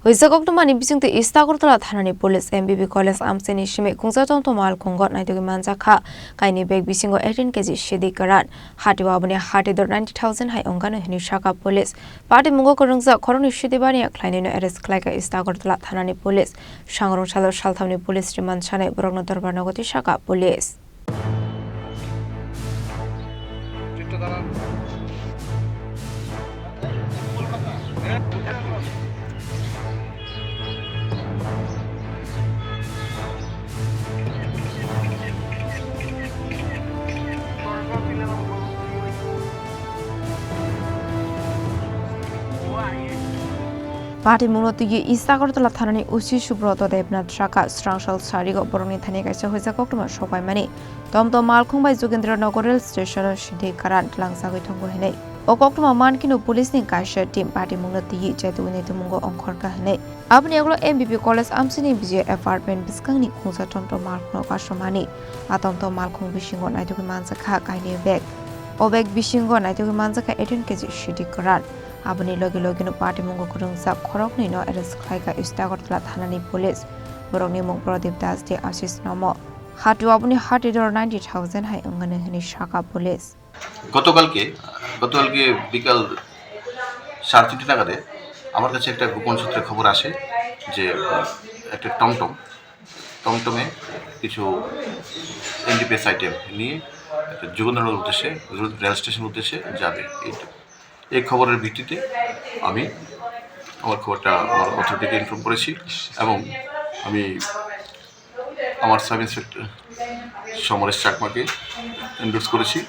Hoijak Koktwmani Bisingtwi Agartala Thanani Police MBB College Amchaini Simi Khungsa Tomtom Malkhungo Naitogwi Manjakha Kainwi Bisingo 18kg Siddi Kwran Hatio Aboni Hatidhar 90,000 Hai Wngano Sakha Police Patimungo Khorokngjak Khoroknwi Baniya Khlainaino arrest Khlaikha Agartala Thanani Police Sangrongsalo Saltham Police Remand Chini Borokno Dorbar Nagoti Sakha Police Patimungo Agartala Thanani Usi Subroto Debnat Sakha Sangrongsalo Sarigo Borokni Thani Kaisa Hoijak Koktwmani Tomtom Malkhungo Naitogwi Rail Station Siddi Kwran Langsawi Thonggo Hene Koktwmani Kino Police ni Kaisa team Patimungo Naitogwi Ongkhorka Hene Aboni MBB College Amchaini BJ Apartment Biskangni Khungsa Tomtom Malkhungo Kainwi Tomtom Malkhungo Bisingo 18kg Manjakha Kainwi Obek Bisingo 18kg Manjakha 18kg Siddi Kwran Aboni logi Patimungo Khorangsak Khoroknwi no arrest Khlaikha Agartala Thanani Police Borokni mung Pradipdas de Asis Nomo Hatio Aboni Hatidhar 90,000 Hai Wngano Sakha Police গতকালকে বিকাল 4:30 নাগাদে আমার কাছে একটা গোপন সূত্রে খবর আসে যে একটা টমটমে কিছু এনডিপিএস আইটেম নিয়ে একটা যোগেন্দ্রনগর উদ্দেশ্যে রেল স্টেশনের উদ্দেশ্যে যাবে। এই খবরের ভিত্তিতে আমি আমার খবরটা আমার অথরিটিকে ইনফর্ম করেছি এবং আমি আমার সাব ইন্সপেক্টর সমরেশ চাকমাকে এন্ডোর্স করেছি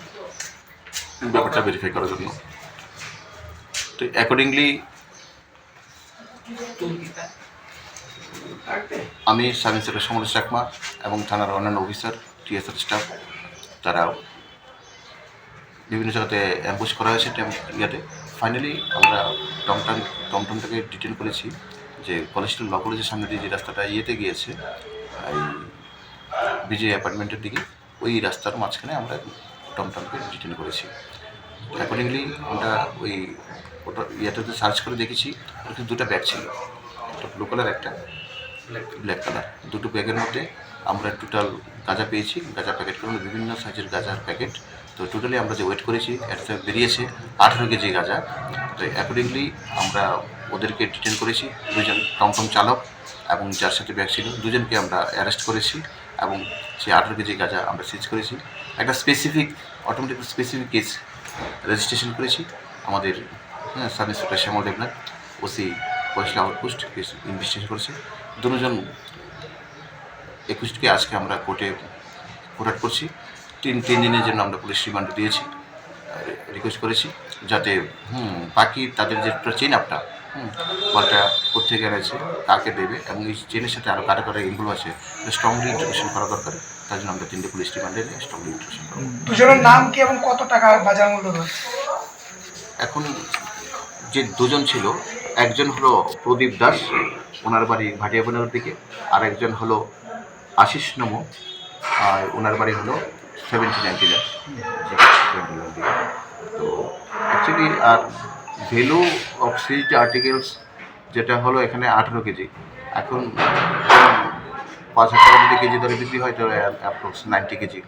ব্যাপারটা ভেরিফাই করার জন্য। তো অ্যাকর্ডিংলি আমি সাব ইন্সপেক্টর সমরেশ চাকমা এবং থানার অন্যান্য অফিসার টিএসআর স্টাফ তারা বিভিন্ন জায়গাতে অ্যাম্বুশ করা হয়েছে ইয়াতে ফাইনালি আমরা টমটমটাকে ডিটেন করেছি যে কলেজ ল কলেজের সামনে দিয়ে যে রাস্তাটা ইয়েতে গিয়েছে এই বিজে অ্যাপার্টমেন্টের দিকে ওই রাস্তার মাঝখানে আমরা টমটমকে ডিটেন করেছি। অ্যাকর্ডিংলি আমরা ওটা ইয়েটাতে সার্চ করে দেখেছি ওখানে দুটো ব্যাগ ছিল, একটা ব্লু কালার একটা ব্ল্যাক কালার। দুটো ব্যাগের মধ্যে আমরা টোটাল গাঁজা পেয়েছি, গাঁজা প্যাকেটগুলো বিভিন্ন সাইজের গাঁজার প্যাকেট। তো টোটালি আমরা যে ওয়েট করেছি একটা বেরিয়েছে 18 কেজি গাঁজা। তো অ্যাকর্ডিংলি আমরা ওদেরকে ডিটেন করেছি, দুজন টমটম চালক এবং যার সাথে ব্যাগ ছিল দুজনকে আমরা অ্যারেস্ট করেছি এবং সেই 18 কেজি গাঁজা আমরা সিজ করেছি। একটা অটোমেটিক স্পেসিফিক কেস রেজিস্ট্রেশন করেছি আমাদের সাব ইন্সপেক্টর শ্যামল দেবনাথ ওসি পয়সা আউটপোস্ট কেস ইনভেস্টিগেশন করেছে। দুজন 21কে আজকে আমরা কোর্টে ফরওয়ার্ড করছি। তিন দিনের জন্য আমরা পুলিশ রিমান্ড দিয়েছি, রিকোয়েস্ট করেছি যাতে বাকি তাদের যে চেইন আপটা বলটা কোথেকে এনেছে কাকে দেবে এবং এই চেনের সাথে আরও কারা ইনভলভ আছে স্ট্রংলি ইন্টারভিউশন করা দরকার। তার জন্য আমরা 3টে পুলিশ রিমান্ডে স্ট্রংলি ইন্টারভিউশন করব। দুজনের নাম কি এবং কত টাকা বাজার মূল্য রয়েছে? এখন যে দুজন ছিল, একজন হলো প্রদীপ দাস, ওনার বাড়ি ভাটিয়াবনের দিকে, আর একজন হলো আশিস নমো, আর ওনার বাড়ি হলো 79 দিকে। তো অ্যাকচুয়ালি আর ভ্যালু অফ সিজড আর্টিকেলস যেটা হলো এখানে 18 কেজি, এখন 5,000 টাকা যদি কেজি ধরে বিক্রি হয় তাহলে approx 90 KG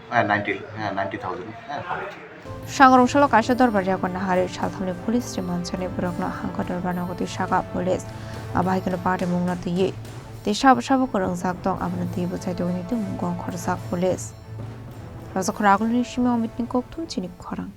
90,000 Sangrongsalo Kaisa Dorbar Yakona Hari Saltham Police Remand Chini Borokno Hangko Dorbar Nagoti Sakha Police Abahikano Patimungo Naitogwi Te Sabo Kwrwngjak Dong Aboni Naitogwi Manjakha Police Khoroknwi Simi Koktwmani Chini Khorang